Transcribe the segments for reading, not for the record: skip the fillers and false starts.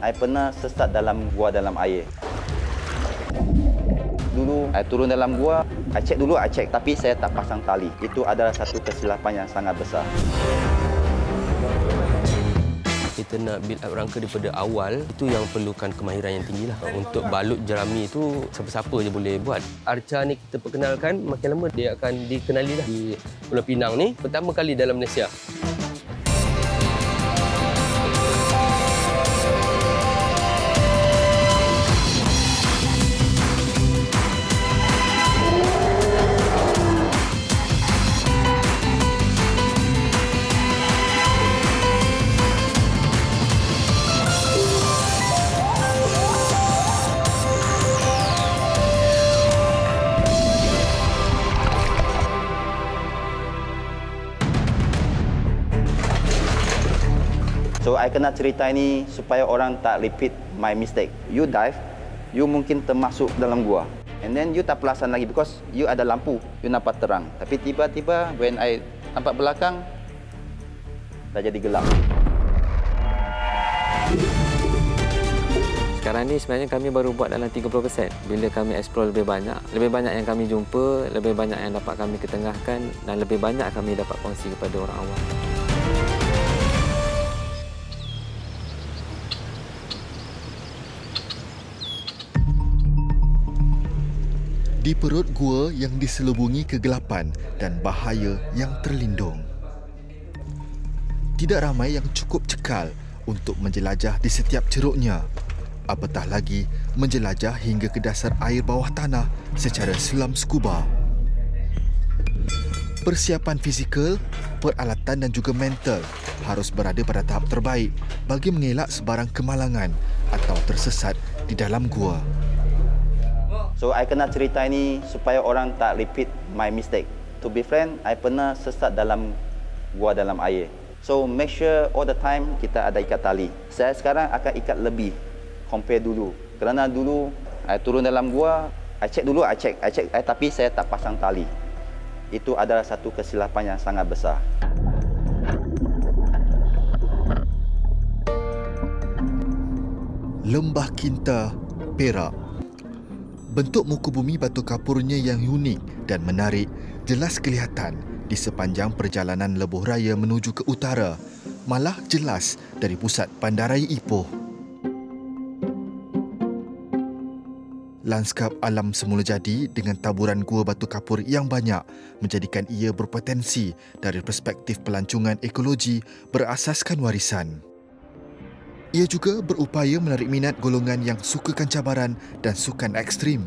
I pernah sesat dalam gua dalam air. Dulu, I turun dalam gua, I cek, tapi saya tak pasang tali. Itu adalah satu kesilapan yang sangat besar. Kita nak build up rangka daripada awal, itu yang perlukan kemahiran yang tinggi lah. Untuk balut jerami itu, siapa-siapa je boleh buat. Arca ni kita perkenalkan, makin lama dia akan dikenali lah di Pulau Pinang ni. Pertama kali dalam Malaysia. So, I kena cerita ini supaya orang tak repeat my mistake. You dive, you mungkin termasuk dalam gua. And then you tak perasan lagi because you ada lampu, you nampak terang. Tapi tiba-tiba when I nampak belakang, dah jadi gelap. Sekarang ni sebenarnya kami baru buat dalam 30%. Bila kami explore lebih banyak yang kami jumpa, lebih banyak yang dapat kami ketengahkan dan lebih banyak kami dapat kongsi kepada orang awam. Di perut gua yang diselubungi kegelapan dan bahaya yang terlindung. Tidak ramai yang cukup cekal untuk menjelajah di setiap ceruknya. Apatah lagi menjelajah hingga ke dasar air bawah tanah secara selam scuba. Persiapan fizikal, peralatan dan juga mental harus berada pada tahap terbaik bagi mengelak sebarang kemalangan atau tersesat di dalam gua. So, I kena cerita ini supaya orang tak repeat my mistake. To be frank, I pernah sesat dalam gua dalam air. So, make sure all the time kita ada ikat tali. Saya sekarang akan ikat lebih compare dulu. Kerana dulu, I turun dalam gua, I cek, tapi saya tak pasang tali. Itu adalah satu kesilapan yang sangat besar. Lembah Kinta, Perak. Bentuk muka bumi batu kapurnya yang unik dan menarik jelas kelihatan di sepanjang perjalanan lebuh raya menuju ke utara, malah jelas dari pusat bandaraya Ipoh. Lanskap alam semula jadi dengan taburan gua batu kapur yang banyak menjadikan ia berpotensi dari perspektif pelancongan ekologi berasaskan warisan. Ia juga berupaya menarik minat golongan yang sukakan cabaran dan sukan ekstrim.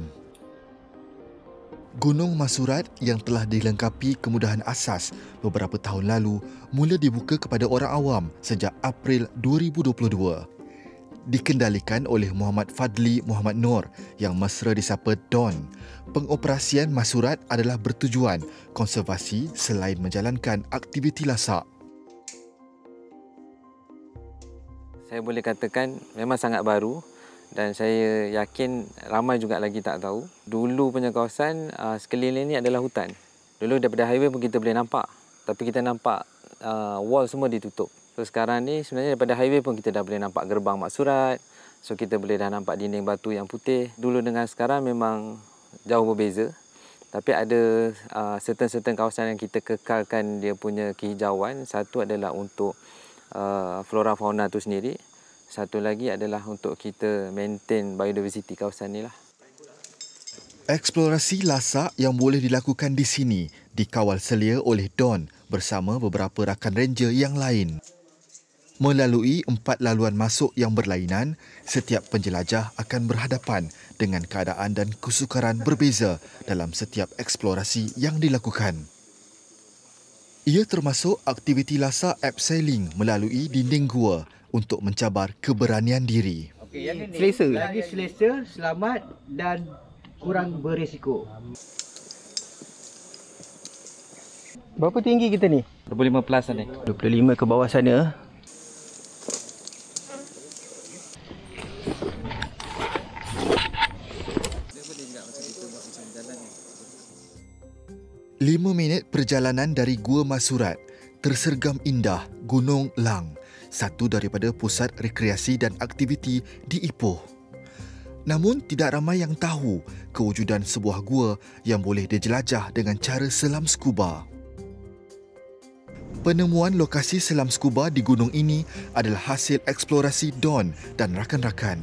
Gunung Masurat yang telah dilengkapi kemudahan asas beberapa tahun lalu mula dibuka kepada orang awam sejak April 2022. Dikendalikan oleh Muhammad Fadli Muhammad Noor yang mesra disapa Don. Pengoperasian Masurat adalah bertujuan konservasi selain menjalankan aktiviti lasak. Saya boleh katakan memang sangat baru dan saya yakin ramai juga lagi tak tahu. Dulu punya kawasan sekeliling ini adalah hutan. Dulu daripada highway pun kita boleh nampak. Tapi kita nampak wall semua ditutup. So sekarang ni sebenarnya daripada highway pun kita dah boleh nampak gerbang Masurat. So kita boleh dah nampak dinding batu yang putih. Dulu dengan sekarang memang jauh berbeza. Tapi ada certain kawasan yang kita kekalkan dia punya kehijauan. Satu adalah untuk flora fauna tu sendiri. Satu lagi adalah untuk kita maintain biodiversity kawasan ni lah. Eksplorasi lasak yang boleh dilakukan di sini dikawal selia oleh Don bersama beberapa rakan ranger yang lain. Melalui 4 laluan masuk yang berlainan, setiap penjelajah akan berhadapan dengan keadaan dan kesukaran berbeza dalam setiap eksplorasi yang dilakukan. Ia termasuk aktiviti lasak abseiling melalui dinding gua untuk mencabar keberanian diri. Okey, yang ini selesa. Lagi selesa, selamat dan kurang berisiko. Berapa tinggi kita ni? 25 plus ni. 25 ke bawah sana. 5 minit perjalanan dari Gua Masurat, tersergam indah Gunung Lang, satu daripada pusat rekreasi dan aktiviti di Ipoh. Namun, tidak ramai yang tahu kewujudan sebuah gua yang boleh dijelajah dengan cara selam skuba. Penemuan lokasi selam skuba di gunung ini adalah hasil eksplorasi Don dan rakan-rakan.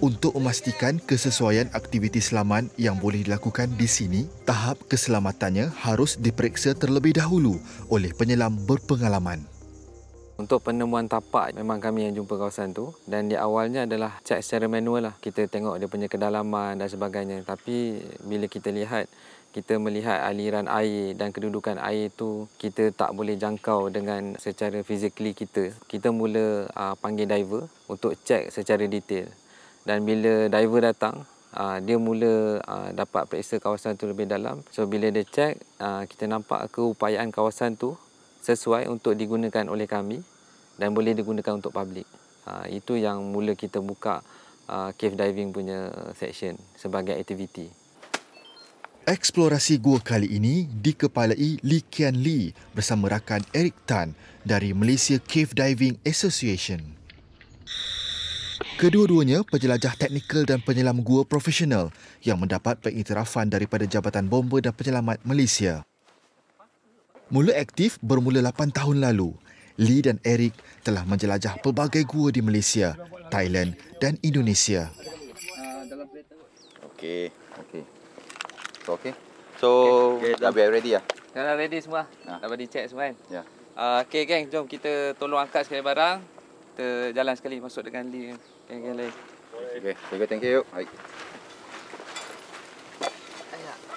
Untuk memastikan kesesuaian aktiviti selaman yang boleh dilakukan di sini, tahap keselamatannya harus diperiksa terlebih dahulu oleh penyelam berpengalaman. Untuk penemuan tapak, memang kami yang jumpa kawasan tu, dan di awalnya adalah cek secara manual lah. Kita tengok dia punya kedalaman dan sebagainya. Tapi bila kita melihat aliran air dan kedudukan air tu, kita tak boleh jangkau dengan secara fizikali kita. Kita mula panggil diver untuk cek secara detail. Dan bila diver datang, dia mula dapat periksa kawasan tu lebih dalam. So bila dia cek, kita nampak keupayaan kawasan tu sesuai untuk digunakan oleh kami dan boleh digunakan untuk publik. Itu yang mula kita buka cave diving punya section sebagai aktiviti. Eksplorasi gua kali ini dikepalai Lee Kian Lee bersama rakan Eric Tan dari Malaysia Cave Diving Association. Kedua-duanya penjelajah teknikal dan penyelam gua profesional yang mendapat pengiktirafan daripada Jabatan Bomba dan Penyelamat Malaysia. Mula aktif bermula 8 tahun lalu, Lee dan Eric telah menjelajah pelbagai gua di Malaysia, Thailand dan Indonesia. Okey. So, dah be ready lah? Dah ready semua? Dah bagi cek semua kan? Ya. Okey geng, jom kita tolong angkat sekali barang. Kita jalan sekali masuk dengan Lee. Geng lain. Okey, thank you. Baik.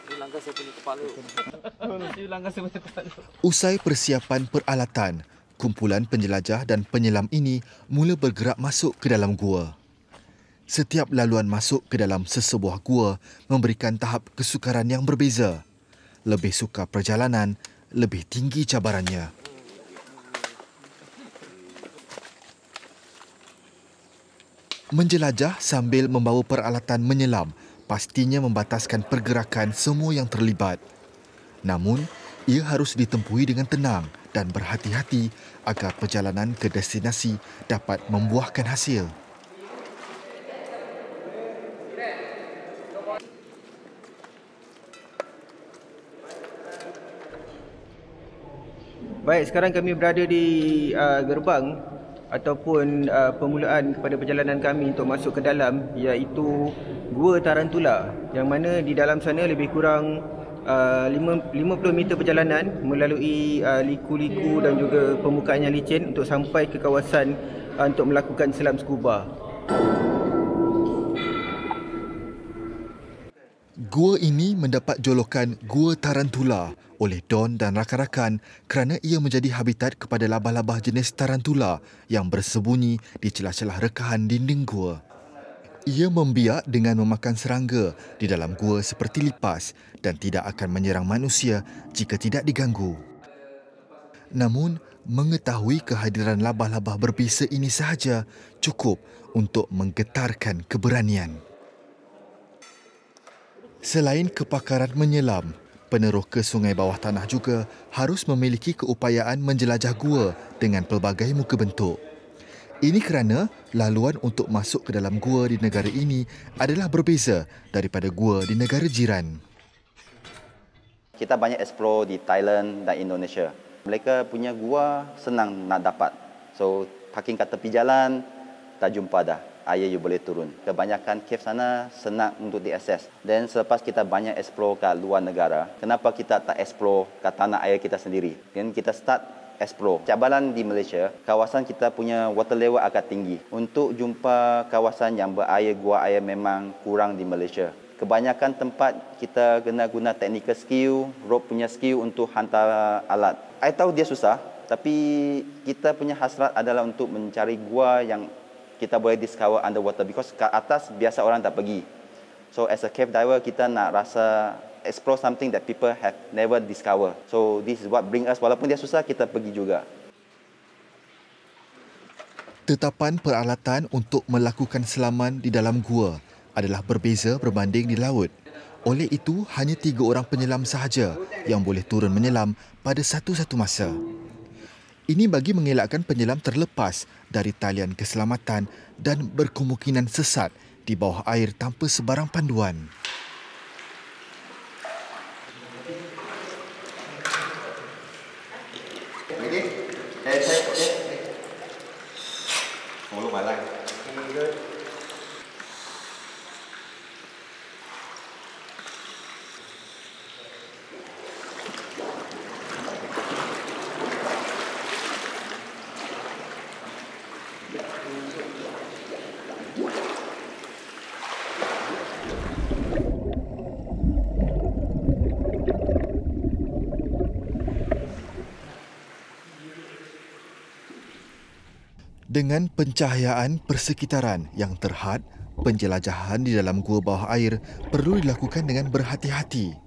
Dia langgar saya punya kepala. Dia langgar saya punya kepala. Usai persiapan peralatan, kumpulan penjelajah dan penyelam ini mula bergerak masuk ke dalam gua. Setiap laluan masuk ke dalam sesebuah gua memberikan tahap kesukaran yang berbeza. Lebih sukar perjalanan, lebih tinggi cabarannya. Menjelajah sambil membawa peralatan menyelam pastinya membataskan pergerakan semua yang terlibat. Namun, ia harus ditempuhi dengan tenang dan berhati-hati agar perjalanan ke destinasi dapat membuahkan hasil. Baik, sekarang kami berada di gerbang ataupun permulaan kepada perjalanan kami untuk masuk ke dalam, iaitu Gua Tarantula, yang mana di dalam sana lebih kurang 50 meter perjalanan melalui liku-liku dan juga permukaan yang licin untuk sampai ke kawasan untuk melakukan selam skuba. Gua ini mendapat jolokan Gua Tarantula oleh Don dan rakan-rakan kerana ia menjadi habitat kepada labah-labah jenis tarantula yang bersembunyi di celah-celah rekahan dinding gua. Ia membiak dengan memakan serangga di dalam gua seperti lipas dan tidak akan menyerang manusia jika tidak diganggu. Namun, mengetahui kehadiran labah-labah berbisa ini sahaja cukup untuk menggetarkan keberanian. Selain kepakaran menyelam, peneroka sungai bawah tanah juga harus memiliki keupayaan menjelajah gua dengan pelbagai muka bentuk. Ini kerana laluan untuk masuk ke dalam gua di negara ini adalah berbeza daripada gua di negara jiran. Kita banyak explore di Thailand dan Indonesia. Mereka punya gua senang nak dapat. So, parking kat tepi jalan, tak jumpa dah. Air you boleh turun. Kebanyakan cave sana senang untuk diakses. Dan selepas kita banyak explore kat luar negara, kenapa kita tak explore kat tanah air kita sendiri? Dan kita start explore. Cabaran di Malaysia, kawasan kita punya water level agak tinggi. Untuk jumpa kawasan yang berair, gua air memang kurang di Malaysia. Kebanyakan tempat kita kena guna technical skill, rope punya skill untuk hantar alat. I tahu dia susah, tapi kita punya hasrat adalah untuk mencari gua yang kita boleh discover underwater, because ke atas biasa orang tak pergi. So as a cave diver, kita nak rasa explore something that people have never discovered. So this is what bring us, walaupun dia susah, kita pergi juga. Tetapan peralatan untuk melakukan selaman di dalam gua adalah berbeza berbanding di laut. Oleh itu, hanya 3 orang penyelam sahaja yang boleh turun menyelam pada satu-satu masa. Ini bagi mengelakkan penyelam terlepas dari talian keselamatan dan berkemungkinan sesat di bawah air tanpa sebarang panduan. Follow my line. Dengan pencahayaan persekitaran yang terhad, penjelajahan di dalam gua bawah air perlu dilakukan dengan berhati-hati.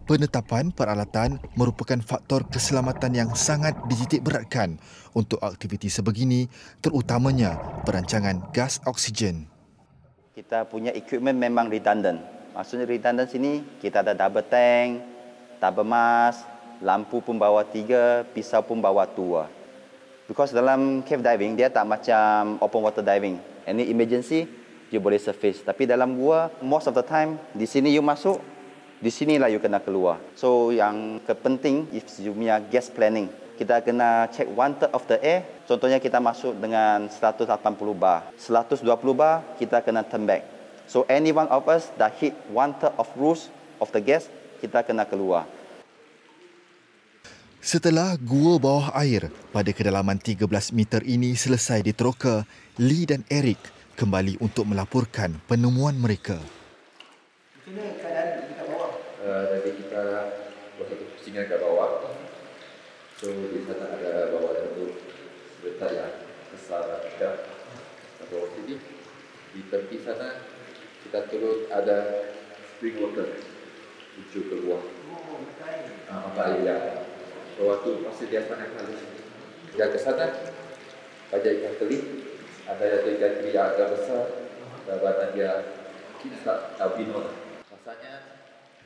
Penetapan peralatan merupakan faktor keselamatan yang sangat dititikberatkan untuk aktiviti sebegini, terutamanya perancangan gas oksigen. Kita punya equipment memang redundant. Maksudnya redundant sini, kita ada double tank, double mask, lampu pun bawa 3, pisau pun bawa 2. Because dalam cave diving, dia tak macam open water diving. Any emergency, you boleh surface. Tapi dalam gua, most of the time, di sini you masuk, di sinilah you kena keluar. So yang kepenting, if you punya gas planning, kita kena check 1/3 of the air. Contohnya kita masuk dengan 180 bar. 120 bar, kita kena turn back. So any one of us dah hit 1/3 of rules of the gas, kita kena keluar. Setelah gua bawah air pada kedalaman 13 meter ini selesai diteroka, Lee dan Eric kembali untuk melaporkan penemuan mereka. Macam mana keadaan kita bawah? Jadi kita buat satu pusingan kat bawah. So di sana ada bawah tentu letak yang besar ada bawah sini. Di tepi sana kita turun ada spring water tuju keluar. Apa air? Waktu masih dia panas halus. Dia ke sana, banyak ikan teli, ada ikan teli yang agak besar, dan badan dia start albino. Rasanya.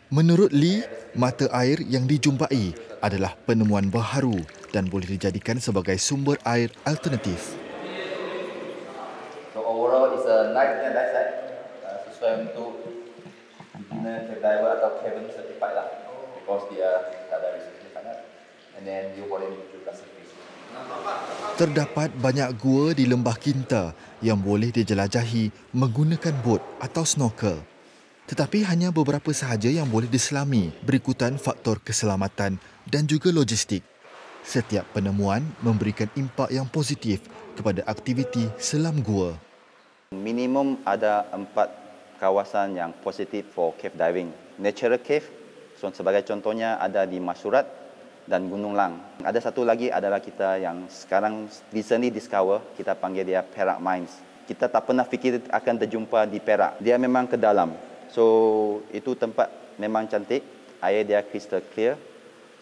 Menurut Lee, mata air yang dijumpai adalah penemuan baharu dan boleh dijadikan sebagai sumber air alternatif. So overall is a nice site, sesuai untuk beginner cave diver atau cabin certified lah, because dia tak ada risiko sangat. And then you boleh menuju ke surface. Terdapat banyak gua di Lembah Kinta yang boleh dijelajahi menggunakan bot atau snorkel. Tetapi hanya beberapa sahaja yang boleh diselami berikutan faktor keselamatan dan juga logistik. Setiap penemuan memberikan impak yang positif kepada aktiviti selam gua. Minimum ada 4 kawasan yang positif for cave diving. Natural cave, so sebagai contohnya ada di Masurat dan Gunung Lang. Ada satu lagi adalah kita yang sekarang recently discover, kita panggil dia Perak Mines. Kita tak pernah fikir akan terjumpa di Perak. Dia memang ke dalam. So itu tempat memang cantik, air dia crystal clear.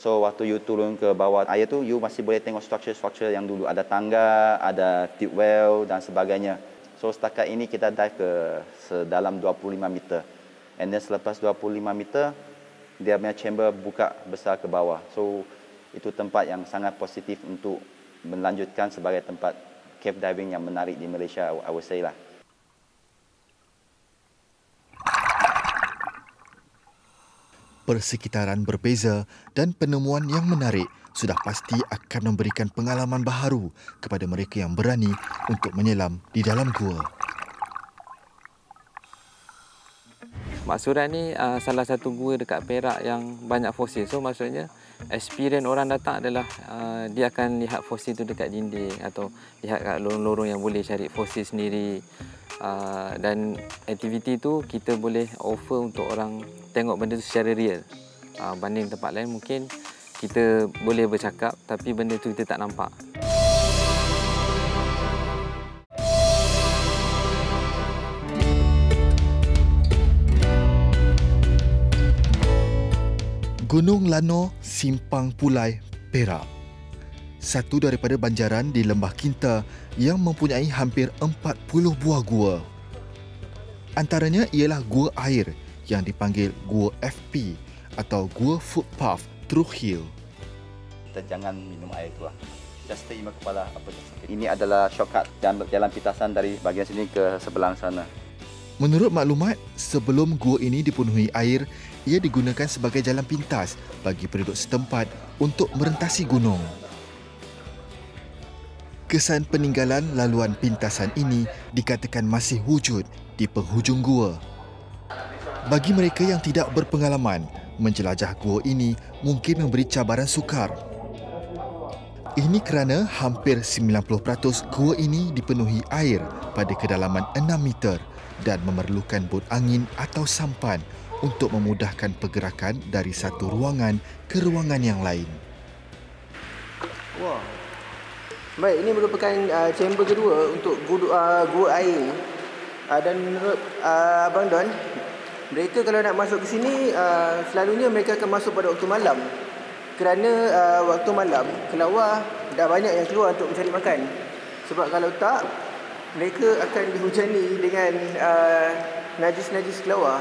So waktu you turun ke bawah air tu, you masih boleh tengok structure-structure yang dulu. Ada tangga, ada tube well dan sebagainya. So setakat ini kita dive ke sedalam 25 meter. And then selepas 25 meter, dia punya chamber buka besar ke bawah. So, itu tempat yang sangat positif untuk melanjutkan sebagai tempat cave diving yang menarik di Malaysia, I would say lah. Persekitaran berbeza dan penemuan yang menarik sudah pasti akan memberikan pengalaman baharu kepada mereka yang berani untuk menyelam di dalam gua. Mak Surat ni salah satu gua dekat Perak yang banyak fosil. So maksudnya experience orang datang adalah dia akan lihat fosil tu dekat dinding atau lihat kat lorong-lorong yang boleh cari fosil sendiri. Dan aktiviti tu kita boleh offer untuk orang tengok benda tu secara real. Banding tempat lain mungkin kita boleh bercakap tapi benda tu kita tak nampak. Gunung Lano, Simpang Pulai, Perak. Satu daripada banjaran di Lembah Kinta yang mempunyai hampir 40 buah gua. Antaranya ialah gua air yang dipanggil gua FP atau gua footpath through hill. Kita jangan minum air tu lah. Just terima kepala apa tersebut. Ini adalah shortcut jalan pintasan dari bahagian sini ke sebelah sana. Menurut maklumat, sebelum gua ini dipenuhi air, ia digunakan sebagai jalan pintas bagi penduduk setempat untuk merentasi gunung. Kesan peninggalan laluan pintasan ini dikatakan masih wujud di penghujung gua. Bagi mereka yang tidak berpengalaman, menjelajah gua ini mungkin memberi cabaran sukar. Ini kerana hampir 90% gua ini dipenuhi air pada kedalaman 6 meter dan memerlukan bot angin atau sampan untuk memudahkan pergerakan dari satu ruangan ke ruangan yang lain. Wah. Baik, ini merupakan chamber kedua untuk gua air. Dan menurut Abang Don, mereka kalau nak masuk ke sini, selalunya mereka akan masuk pada waktu malam. Kerana waktu malam, kelawar dah banyak yang keluar untuk mencari makan. Sebab kalau tak, mereka akan dihujani dengan najis-najis kelawar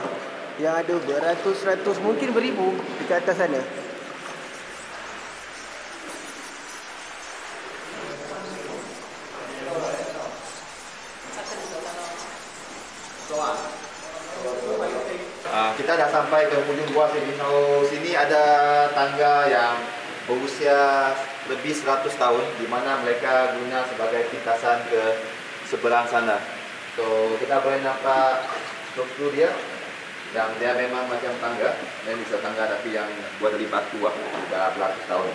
yang ada beratus-ratus, mungkin beribu dekat atas sana. Kita dah sampai ke hujung gua sini. So, sini ada tangga yang berusia lebih 100 tahun di mana mereka guna sebagai pintasan ke sebelah sana. So, kita boleh nampak struktur dia yang dia memang macam tangga. Ini bisa tangga tapi yang buat dari batu dah beratus tahun.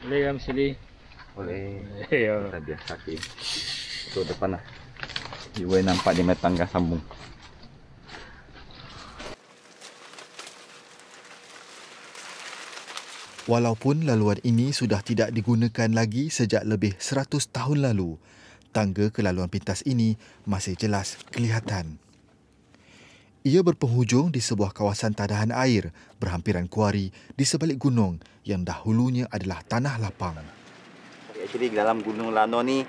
Boleh kan Mr. Lee? Boleh. Ya. Kita biar kaki. Itu depan lah. You boleh nampak dia punya tangga sambung. Walaupun laluan ini sudah tidak digunakan lagi sejak lebih 100 tahun lalu, tangga ke laluan pintas ini masih jelas kelihatan. Ia berpenghujung di sebuah kawasan tadahan air berhampiran kuari di sebalik gunung yang dahulunya adalah tanah lapang. Actually dalam Gunung Lano ni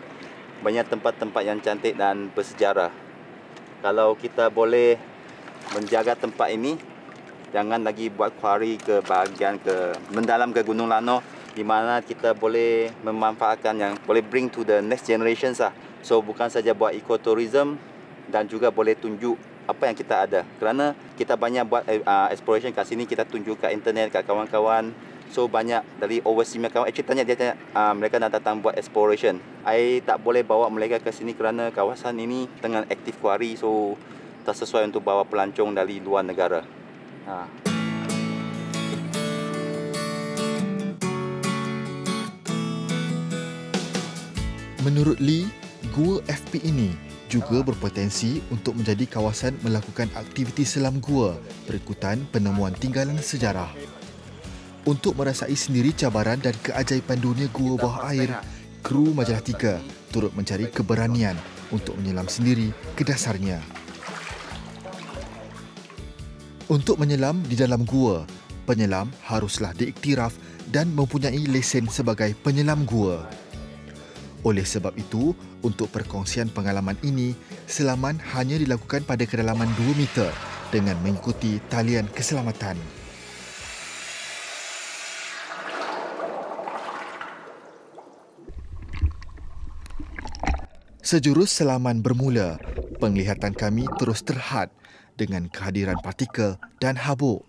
banyak tempat-tempat yang cantik dan bersejarah. Kalau kita boleh menjaga tempat ini, jangan lagi buat kuari ke bahagian mendalam ke Gunung Lano di mana kita boleh memanfaatkan yang boleh bring to the next generations lah. So bukan saja buat ecotourism dan juga boleh tunjuk apa yang kita ada. Kerana kita banyak buat exploration kat sini, kita tunjuk kat internet, kat kawan-kawan. So banyak dari overseas kawan actually tanya mereka nak datang buat exploration. I tak boleh bawa mereka ke sini kerana kawasan ini tengah aktif kuari, so tak sesuai untuk bawa pelancong dari luar negara. Menurut Lee, gua FP ini juga berpotensi untuk menjadi kawasan melakukan aktiviti selam gua berikutan penemuan tinggalan sejarah. Untuk merasai sendiri cabaran dan keajaiban dunia gua bawah air, kru Majalah 3 turut mencari keberanian untuk menyelam sendiri ke dasarnya. Untuk menyelam di dalam gua, penyelam haruslah diiktiraf dan mempunyai lesen sebagai penyelam gua. Oleh sebab itu, untuk perkongsian pengalaman ini, selaman hanya dilakukan pada kedalaman 2 meter dengan mengikuti talian keselamatan. Sejurus selaman bermula, penglihatan kami terus terhad dengan kehadiran partikel dan habuk.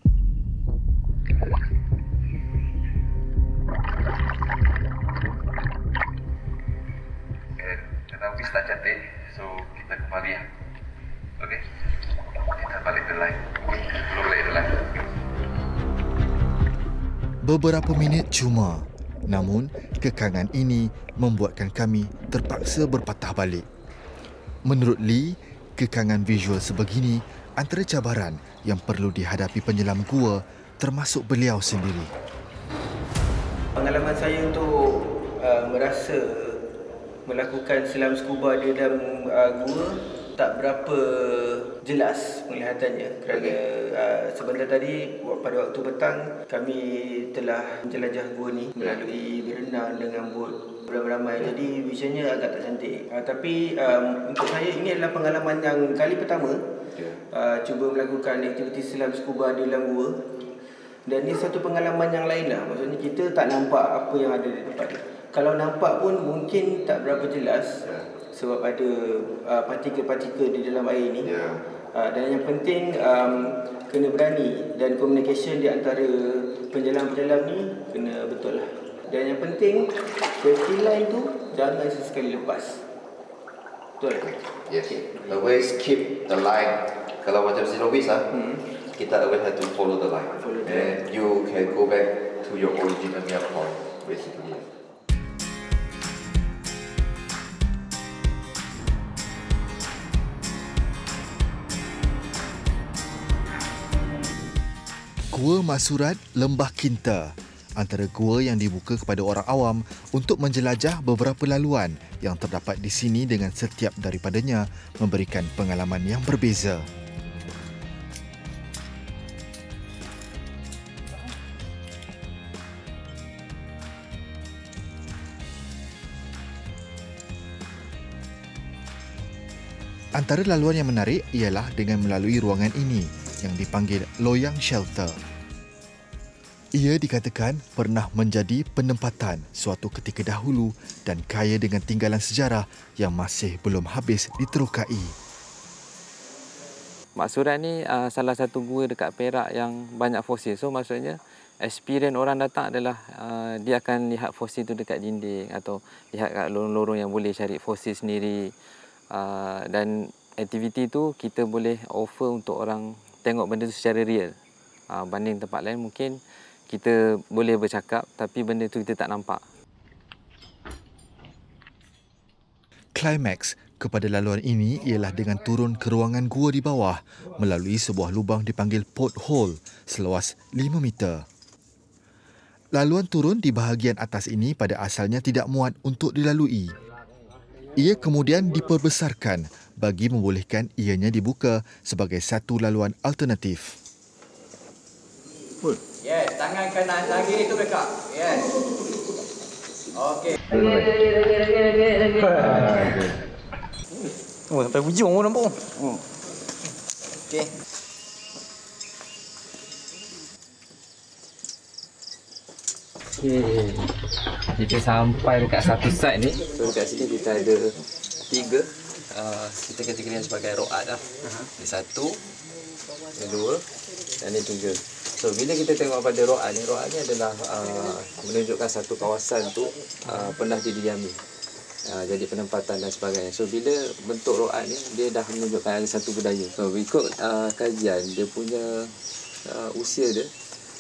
Kita cantik, so kita kembali ya. Okey. Kita balik ke line. Belum balik ke line. Beberapa minit cuma, namun kekangan ini membuatkan kami terpaksa berpatah balik. Menurut Lee, kekangan visual sebegini antara cabaran yang perlu dihadapi penyelam gua termasuk beliau sendiri. Pengalaman saya untuk merasa melakukan selam scuba di dalam gua tak berapa jelas penglihatannya kerana sebentar tadi pada waktu petang kami telah menjelajah gua ni melalui berenang dengan bot beramai-ramai, jadi visionnya agak tak cantik. Tapi untuk saya ini adalah pengalaman yang kali pertama cuba melakukan aktiviti selam scuba di dalam gua, dan ini satu pengalaman yang lain lah. Maksudnya kita tak nampak apa yang ada di tempat. Kalau nampak pun mungkin tak berapa jelas sebab ada partikel-partikel di dalam air ni. Dan yang penting kena berani, dan communication di antara penjelam-penjelam ni kena betul lah. Dan yang penting safety line tu jangan sesekali lepas. Betul? Yes. Always keep the line. Kalau macam zero waste kita always have to follow the line. And you can go back to your original point basically. Gua Masurat Lembah Kinta, antara gua yang dibuka kepada orang awam untuk menjelajah beberapa laluan yang terdapat di sini, dengan setiap daripadanya memberikan pengalaman yang berbeza. Antara laluan yang menarik ialah dengan melalui ruangan ini yang dipanggil Loyang Shelter. Ia dikatakan pernah menjadi penempatan suatu ketika dahulu dan kaya dengan tinggalan sejarah yang masih belum habis diterokai. Mak Surat ni salah satu gua dekat Perak yang banyak fosil. So maksudnya experience orang datang adalah dia akan lihat fosil tu dekat dinding atau lihat kat lorong-lorong yang boleh cari fosil sendiri. Dan aktiviti tu kita boleh offer untuk orang tengok benda tu secara real. Banding tempat lain mungkin kita boleh bercakap tapi benda tu kita tak nampak. Klimaks kepada laluan ini ialah dengan turun ke ruangan gua di bawah melalui sebuah lubang dipanggil porthole seluas 5 meter. Laluan turun di bahagian atas ini pada asalnya tidak muat untuk dilalui. Ia kemudian diperbesarkan bagi membolehkan ianya dibuka sebagai satu laluan alternatif. Yes, tangan kanan lagi itu mereka. Yes. Okey. Oh, sampai hujung pun nampak. Okey. Okay. Kita sampai dekat satu side ni. So dekat sini kita ada 3. Kita kategorikan sebagai road art lah. Ini 1, ini 2 dan ini 3. So bila kita tengok pada road art ni adalah menunjukkan satu kawasan tu pernah didiami. Jadi penempatan dan sebagainya. So bila bentuk road art ni dia dah menunjukkan ada satu budaya. So ikut kajian dia punya usia dia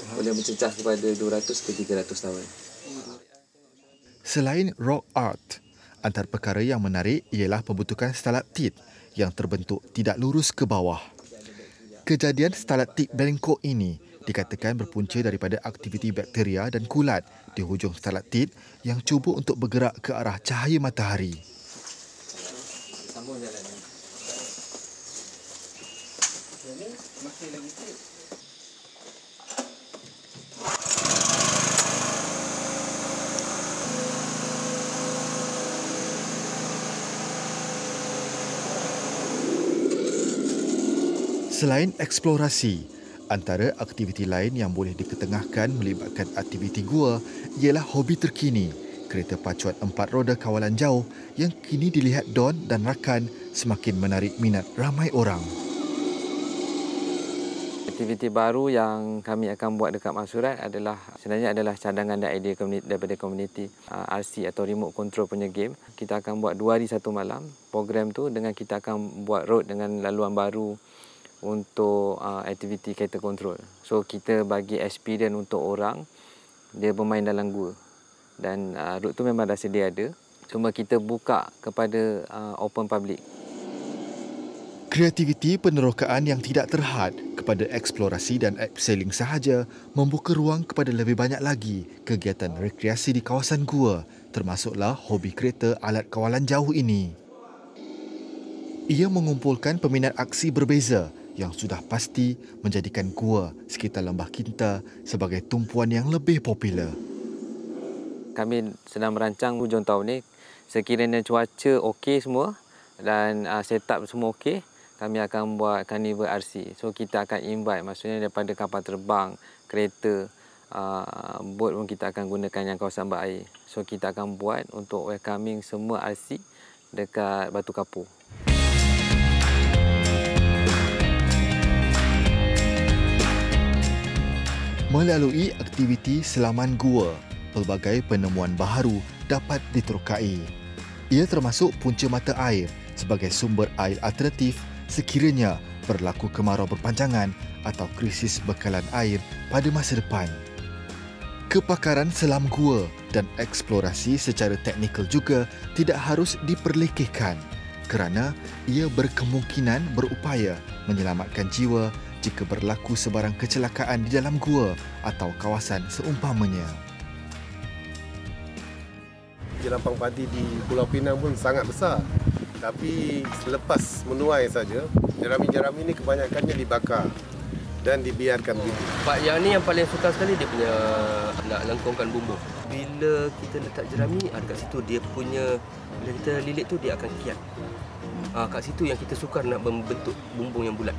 boleh mencecah kepada 200 ke 300 tahun. Selain rock art, antara perkara yang menarik ialah pembentukan stalaktit yang terbentuk tidak lurus ke bawah. Kejadian stalaktit bengkok ini dikatakan berpunca daripada aktiviti bakteria dan kulat di hujung stalaktit yang cuba untuk bergerak ke arah cahaya matahari. Sambung jalan ni. Selain eksplorasi, antara aktiviti lain yang boleh diketengahkan melibatkan aktiviti gua ialah hobi terkini, kereta pacuan 4 roda kawalan jauh yang kini dilihat Don dan rakan semakin menarik minat ramai orang. Aktiviti baru yang kami akan buat dekat Mak Surat adalah sebenarnya adalah cadangan dan idea daripada komuniti RC atau remote control punya game. Kita akan buat 2 hari 1 malam program tu dengan kita akan buat road dengan laluan baru untuk aktiviti kereta kontrol. So kita bagi experience untuk orang dia bermain dalam gua. Dan route tu memang dah sedia ada. Cuma kita buka kepada open public. Kreativiti penerokaan yang tidak terhad kepada eksplorasi dan abseiling sahaja membuka ruang kepada lebih banyak lagi kegiatan rekreasi di kawasan gua, termasuklah hobi kereta alat kawalan jauh ini. Ia mengumpulkan peminat aksi berbeza yang sudah pasti menjadikan gua sekitar Lembah Kinta sebagai tumpuan yang lebih popular. Kami sedang merancang hujung tahun ni. Sekiranya cuaca okey semua dan setup semua okey, kami akan buat Carnival RC. So kita akan invite, maksudnya daripada kapal terbang, kereta, boat pun kita akan gunakan yang kawasan berair. So kita akan buat untuk welcoming semua RC dekat Batu Kapur. Melalui aktiviti selaman gua, pelbagai penemuan baharu dapat diterokai. Ia termasuk punca mata air sebagai sumber air alternatif sekiranya berlaku kemarau berpanjangan atau krisis bekalan air pada masa depan. Kepakaran selam gua dan eksplorasi secara teknikal juga tidak harus diperlekehkan kerana ia berkemungkinan berupaya menyelamatkan jiwa jika berlaku sebarang kecelakaan di dalam gua atau kawasan seumpamanya. Jelapang padi di Pulau Pinang pun sangat besar. Tapi selepas menuai saja, jerami-jerami ini kebanyakannya dibakar dan dibiarkan begitu. Pak yang ni yang paling suka sekali dia punya nak lengkungkan bumbung. Bila kita letak jerami, dekat situ dia punya, bila kita lilit tu dia akan kiat. Kat situ yang kita sukar nak membentuk bumbung yang bulat.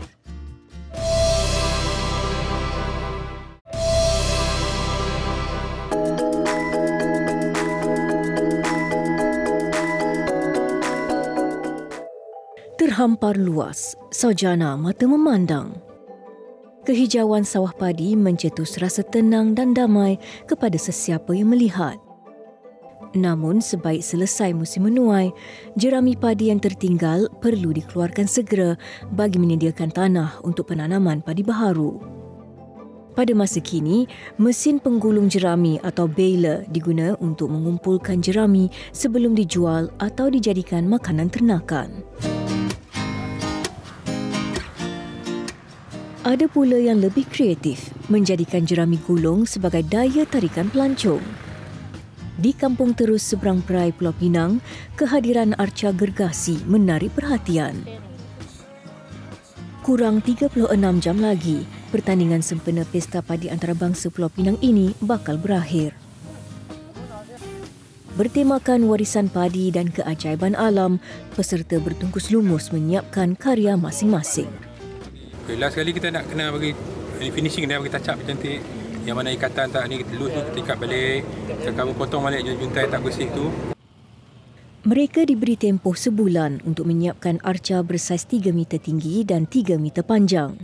Terhampar luas, saujana mata memandang. Kehijauan sawah padi mencetus rasa tenang dan damai kepada sesiapa yang melihat. Namun sebaik selesai musim menuai, jerami padi yang tertinggal perlu dikeluarkan segera bagi menyediakan tanah untuk penanaman padi baharu. Pada masa kini, mesin penggulung jerami atau baler diguna untuk mengumpulkan jerami sebelum dijual atau dijadikan makanan ternakan. Ada pula yang lebih kreatif, menjadikan jerami gulung sebagai daya tarikan pelancong. Di Kampung Terus seberang perai Pulau Pinang, kehadiran arca gergasi menarik perhatian. Kurang 36 jam lagi, pertandingan sempena Pesta Padi Antarabangsa Pulau Pinang ini bakal berakhir. Bertemakan warisan padi dan keajaiban alam, peserta bertungkus lumus menyiapkan karya masing-masing. Okay, last kali kita nak kena bagi finishing dia, bagi touch up cantik. Yang mana ikatan tak ni loose tu kita ikat balik, kita cover potong balik juntai tak bersih tu. Mereka diberi tempoh sebulan untuk menyiapkan arca bersaiz 3 meter tinggi dan 3 meter panjang.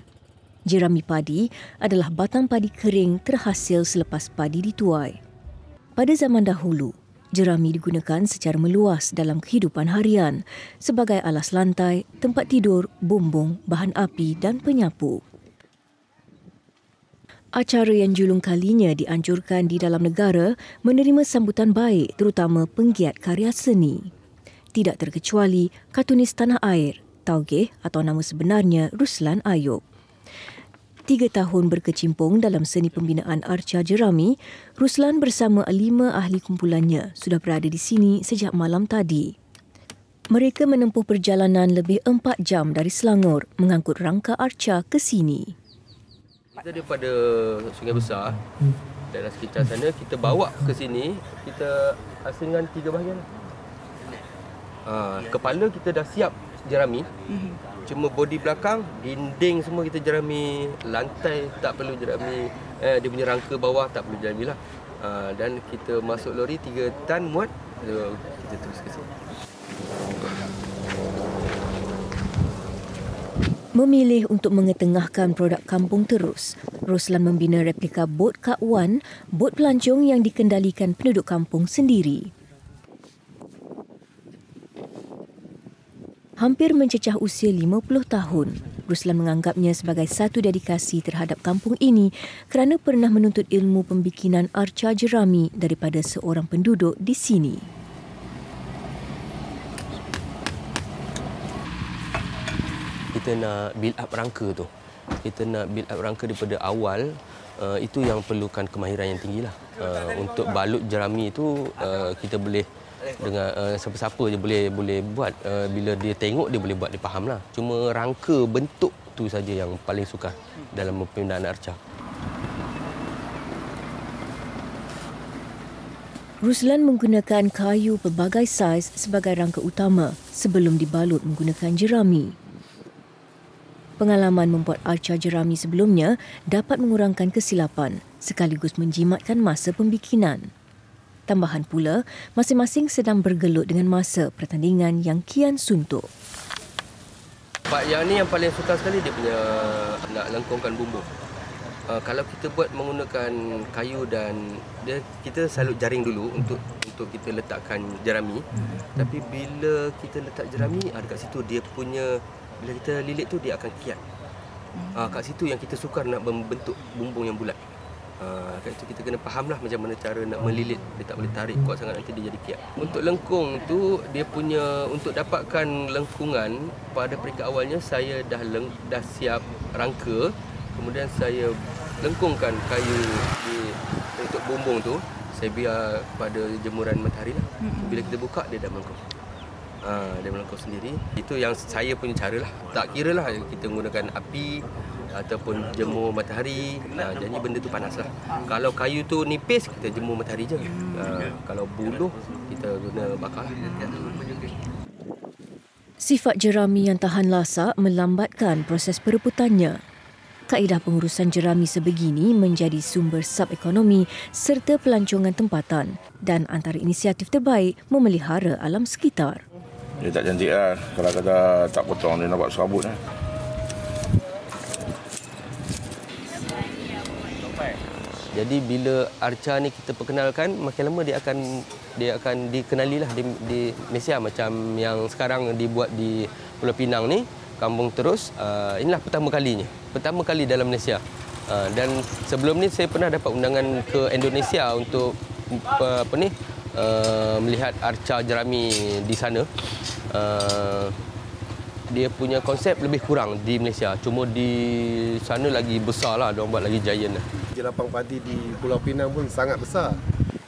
Jerami padi adalah batang padi kering terhasil selepas padi dituai. Pada zaman dahulu, jerami digunakan secara meluas dalam kehidupan harian sebagai alas lantai, tempat tidur, bumbung, bahan api dan penyapu. Acara yang julung kalinya dianjurkan di dalam negara menerima sambutan baik terutama penggiat karya seni. Tidak terkecuali kartunis tanah air, Taugeh atau nama sebenarnya Ruslan Ayub. 3 tahun berkecimpung dalam seni pembinaan arca jerami, Ruslan bersama 5 ahli kumpulannya sudah berada di sini sejak malam tadi. Mereka menempuh perjalanan lebih 4 jam dari Selangor mengangkut rangka arca ke sini. Kita daripada Sungai Besar, daerah sekitar sana, kita bawa ke sini, kita asingkan 3 bahagian. Kepala kita dah siap jerami. Cuma bodi belakang, dinding semua kita jerami, lantai tak perlu jerami, dia punya rangka bawah tak perlu jerami lah. Dan kita masuk lori 3 tan muat, kita terus ke sini. Memilih untuk mengetengahkan produk Kampung Terus, Ruslan membina replika bot Kak Wan, bot pelancong yang dikendalikan penduduk kampung sendiri. Hampir mencecah usia 50 tahun, Ruslan menganggapnya sebagai satu dedikasi terhadap kampung ini kerana pernah menuntut ilmu pembikinan arca jerami daripada seorang penduduk di sini. Kita nak build up rangka tu. Kita nak build up rangka daripada awal, itu yang perlukan kemahiran yang tinggi lah. Untuk balut jerami itu kita boleh Dengan siapa-siapa je boleh buat. Bila dia tengok dia boleh buat, dia faham lah. Cuma rangka bentuk tu saja yang paling sukar dalam pembinaan arca. Ruslan menggunakan kayu pelbagai saiz sebagai rangka utama sebelum dibalut menggunakan jerami. Pengalaman membuat arca jerami sebelumnya dapat mengurangkan kesilapan sekaligus menjimatkan masa pembikinan. Tambahan pula, masing-masing sedang bergelut dengan masa pertandingan yang kian suntuk. Part yang ni yang paling sukar sekali dia punya nak lengkungkan bumbu. Kalau kita buat menggunakan kayu dan kita selalu jaring dulu untuk kita letakkan jerami. Tapi bila kita letak jerami, dekat situ dia punya, bila kita lilit tu dia akan kiat. Kat situ yang kita sukar nak membentuk bumbung yang bulat. Kat situ kita kena fahamlah macam mana cara nak melilit. Dia tak boleh tarik kuat sangat, nanti dia jadi kiat. Untuk lengkung tu dia punya, untuk dapatkan lengkungan pada peringkat awalnya saya dah siap rangka. Kemudian saya lengkungkan kayu untuk bumbung tu, saya biar pada jemuran matahari lah. Bila kita buka dia dah melengkung. Dia melengkung sendiri. Itu yang saya punya cara lah. Tak kira lah kita menggunakan api ataupun jemur matahari. Jadi benda tu panas lah. Kalau kayu tu nipis, kita jemur matahari je. Kalau buluh, kita guna bakar lah. Sifat jerami yang tahan lasak melambatkan proses perebutannya. Kaedah pengurusan jerami sebegini menjadi sumber sub-ekonomi serta pelancongan tempatan dan antara inisiatif terbaik memelihara alam sekitar. Dia tak cantik lah. Kalau kata tak potong, dia nampak serabut lah. Jadi bila arca ni kita perkenalkan, makin lama dia akan dikenali lah di Malaysia. Macam yang sekarang dibuat di Pulau Pinang ni, Kampung Terus, inilah pertama kali dalam Malaysia. Dan sebelum ni saya pernah dapat undangan ke Indonesia untuk melihat arca jerami di sana. Dia punya konsep lebih kurang di Malaysia. Cuma di sana lagi besar lah, diorang buat lagi giant lah. Jelapang padi di Pulau Pinang pun sangat besar.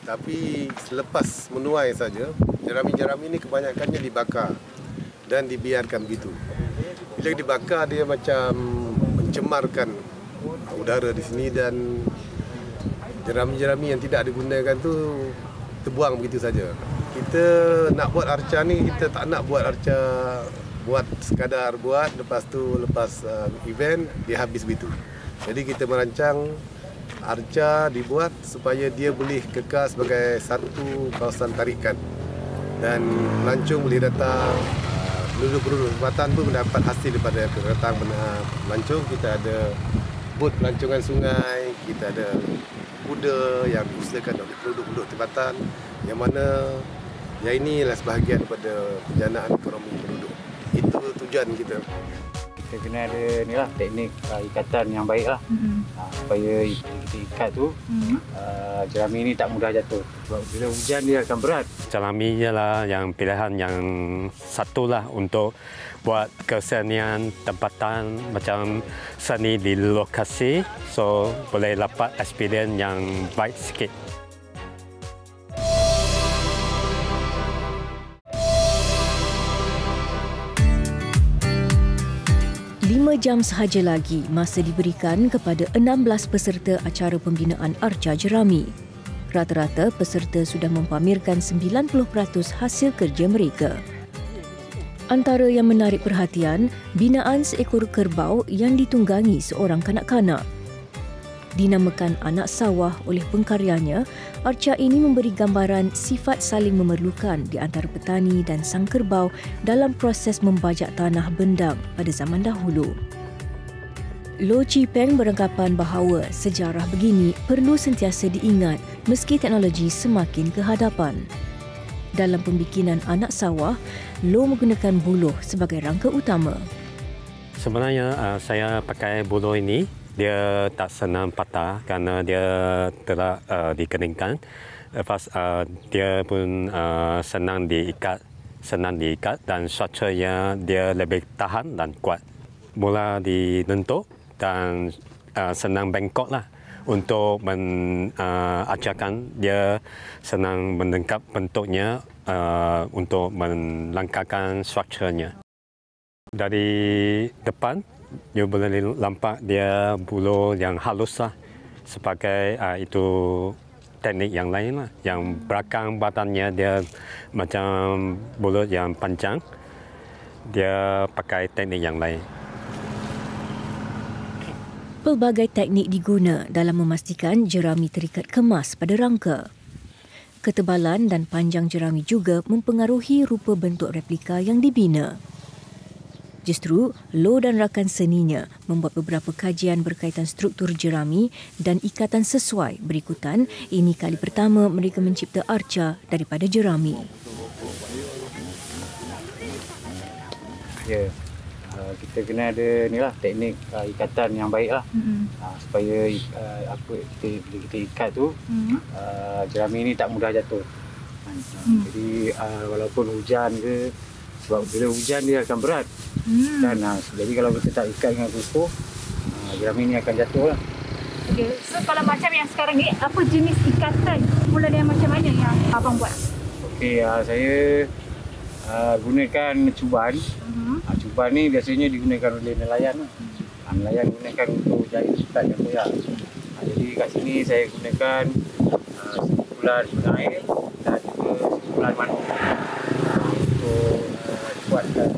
Tapi selepas menuai saja, jerami-jerami ini kebanyakannya dibakar dan dibiarkan begitu. Bila dibakar dia macam mencemarkan udara di sini dan jerami-jerami yang tidak digunakan tu terbuang begitu saja. Kita nak buat arca ni, kita tak nak buat arca buat sekadar buat, lepas event dia habis begitu. Jadi kita merancang arca dibuat supaya dia boleh kekal sebagai satu kawasan tarikan dan pelancong boleh datang. Penduduk-penduduk tempatan pun mendapat hasil daripada datang melancong. Kita ada bot pelancongan sungai, kita ada kuda yang diusahakan oleh penduduk-penduduk tempatan, yang mana yang ini adalah sebahagian daripada penjanaan ekonomi penduduk. Itu tujuan kita. Kita kena ada ni lah, teknik ikatan yang baik lah. Supaya kita ikat tu, jerami ni tak mudah jatuh. Sebab bila hujan dia akan berat. Jerami ialah yang pilihan yang satu lah untuk buat kesenian tempatan macam seni di lokasi. So boleh dapat experience yang baik sikit. 5 jam sahaja lagi masa diberikan kepada 16 peserta acara pembinaan arca jerami. Rata-rata peserta sudah mempamerkan 90% hasil kerja mereka. Antara yang menarik perhatian, binaan seekor kerbau yang ditunggangi seorang kanak-kanak. Dinamakan Anak Sawah oleh pengkaryanya, arca ini memberi gambaran sifat saling memerlukan di antara petani dan sang kerbau dalam proses membajak tanah bendang pada zaman dahulu. Lo Chi Peng beranggapan bahawa sejarah begini perlu sentiasa diingat meski teknologi semakin ke hadapan. Dalam pembikinan Anak Sawah, Lo menggunakan buluh sebagai rangka utama. Sebenarnya saya pakai buluh ini. Dia tak senang patah kerana dia telah dikeringkan. Lepas dia pun senang diikat dan strukturnya dia lebih tahan dan kuat. Mula dibentuk dan senang bengkok lah. untuk ajarkan dia senang menangkap bentuknya untuk melangkahkan strukturnya. Dari depan, you boleh nampak dia bulu yang halus lah, sebagai itu teknik yang lain lah. Yang belakang badannya dia macam bulu yang panjang, dia pakai teknik yang lain. Pelbagai teknik diguna dalam memastikan jerami terikat kemas pada rangka. Ketebalan dan panjang jerami juga mempengaruhi rupa bentuk replika yang dibina. Justru, Loh dan rakan seninya membuat beberapa kajian berkaitan struktur jerami dan ikatan sesuai berikutan. Ini kali pertama mereka mencipta arca daripada jerami. Ya, kita kena ada teknik ikatan yang baik lah. Supaya bila kita ikat tu, jerami ni tak mudah jatuh. Jadi walaupun hujan ke, sebab bila hujan dia akan berat. Dan jadi kalau kita tak ikat dengan kukuh, jerami ni akan jatuh lah. Okay. So kalau macam yang sekarang ni, apa jenis ikatan bulan yang macam mana yang abang buat? Okey, saya gunakan cuban. Cuban ni biasanya digunakan oleh nelayan. Nelayan gunakan untuk jahit ikat yang koyak. Jadi kat sini saya gunakan sebulan air dan juga sebulan madu untuk kuatkan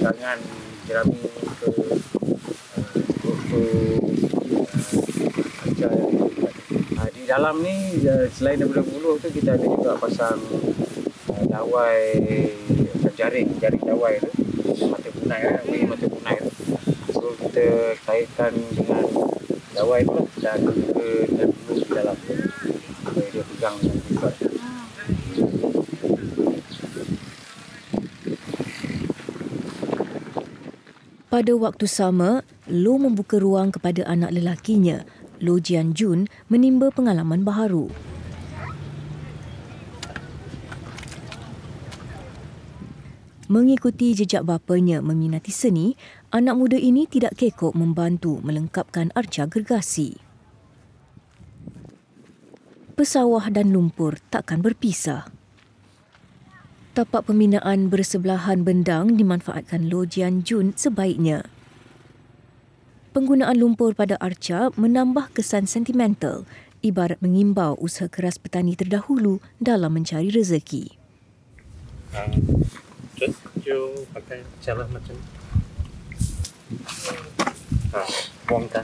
tangan jerami ke arca yang di dalam ni. Selain daripada buluh tu, kita ada juga pasang dawai, jaring dawai tu, mata punai tu. So kita kaitkan dengan dawai tu dan juga dengan buluh di dalam tu supaya dia pegang dengan kuat. Pada waktu sama, Loh membuka ruang kepada anak lelakinya, Loh Jian Jun, menimba pengalaman baharu. Mengikuti jejak bapanya meminati seni, anak muda ini tidak kekok membantu melengkapkan arca gergasi. Pesawah dan lumpur takkan berpisah. Tapak pembinaan bersebelahan bendang dimanfaatkan Loh Jian Jun sebaiknya. Penggunaan lumpur pada arca menambah kesan sentimental, ibarat mengimbau usaha keras petani terdahulu dalam mencari rezeki. You pakai cara macam bongkar.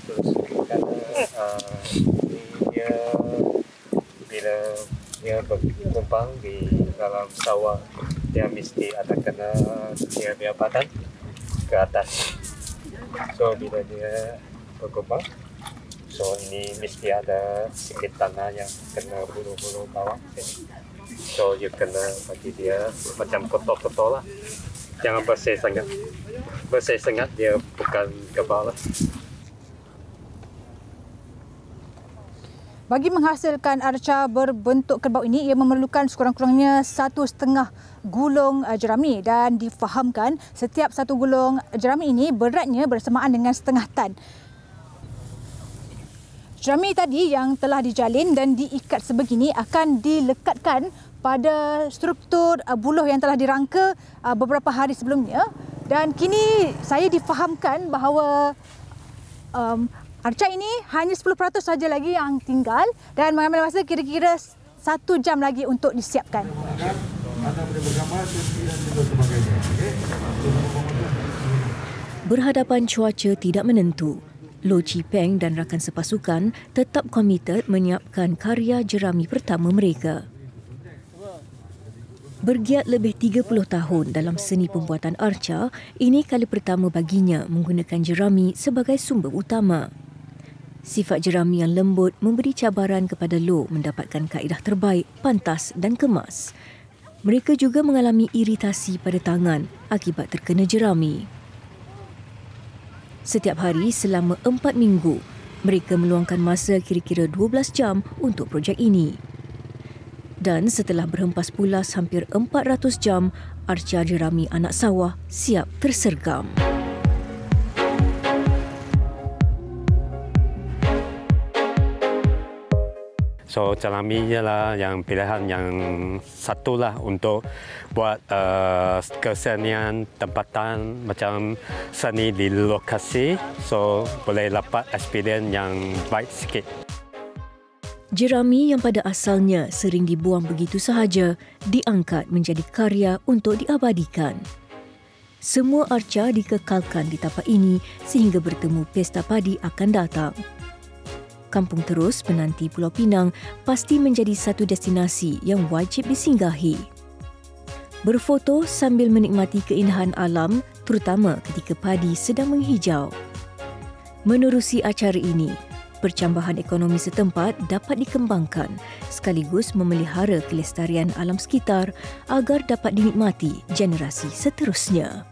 Terus dia bila dia berkembang di dalam sawah, dia mesti ada kena dia punya badan ke atas. So bila dia berkembang, so ini mesti ada sikit tanah yang kena bulu-bulu bawah sini. So you kena bagi dia macam kotor-kotor lah. Jangan bersih sangat. Bersih sangat dia bukan kebal lah. Bagi menghasilkan arca berbentuk kerbau ini, ia memerlukan sekurang-kurangnya 1,5 gulung jerami dan difahamkan setiap satu gulung jerami ini beratnya bersamaan dengan setengah tan. Jerami tadi yang telah dijalin dan diikat sebegini akan dilekatkan pada struktur buluh yang telah dirangka beberapa hari sebelumnya, dan kini saya difahamkan bahawa arca ini hanya 10% saja lagi yang tinggal dan mengambil masa kira-kira 1 jam lagi untuk disiapkan. Berhadapan cuaca tidak menentu, Loh Chi Peng dan rakan sepasukan tetap komited menyiapkan karya jerami pertama mereka. Bergiat lebih 30 tahun dalam seni pembuatan arca, ini kali pertama baginya menggunakan jerami sebagai sumber utama. Sifat jerami yang lembut memberi cabaran kepada Loh mendapatkan kaedah terbaik, pantas dan kemas. Mereka juga mengalami iritasi pada tangan akibat terkena jerami. Setiap hari selama 4 minggu, mereka meluangkan masa kira-kira 12 jam untuk projek ini. Dan setelah berhempas pulas hampir 400 jam, arca jerami anak sawah siap tersergam. So jerami ialah yang pilihan yang satulah untuk buat kesenian tempatan macam seni di lokasi, so boleh dapat experience yang baik sikit. Jerami yang pada asalnya sering dibuang begitu sahaja diangkat menjadi karya untuk diabadikan. Semua arca dikekalkan di tapak ini sehingga bertemu pesta padi akan datang. Kampung Terus menanti Pulau Pinang pasti menjadi satu destinasi yang wajib disinggahi. Berfoto sambil menikmati keindahan alam, terutama ketika padi sedang menghijau. Menerusi acara ini, percambahan ekonomi setempat dapat dikembangkan sekaligus memelihara kelestarian alam sekitar agar dapat dinikmati generasi seterusnya.